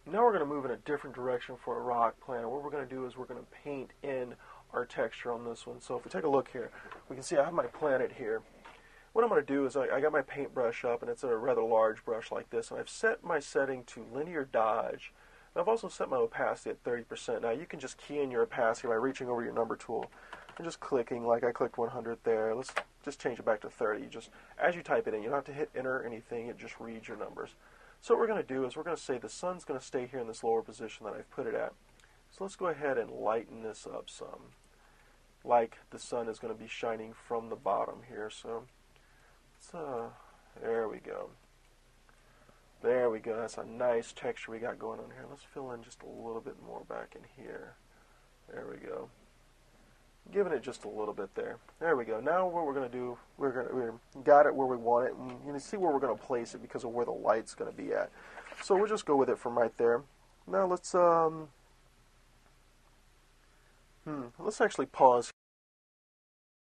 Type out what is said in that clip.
Now we're going to move in a different direction for a rock planet. What we're going to do is we're going to paint in our texture on this one. So if we take a look here, we can see I have my planet here. What I'm going to do is I got my paintbrush up, and it's a rather large brush like this, and I've set my setting to linear dodge. And I've also set my opacity at 30%. Now you can just key in your opacity by reaching over your number tool and just clicking, like I clicked 100 there. Let's just change it back to 30. Just as you type it in, you don't have to hit enter or anything, it just reads your numbers. So what we're going to do is we're going to say the sun's going to stay here in this lower position that I've put it at. So let's go ahead and lighten this up some. Like the sun is going to be shining from the bottom here. So there we go. There we go. That's a nice texture we got going on here. Let's fill in just a little bit more back in here. There we go. Giving it just a little bit there. There we go. Now what we're going to do, we got it where we want it, and you can see where we're going to place it because of where the light's going to be at. So we'll just go with it from right there. Now let's actually pause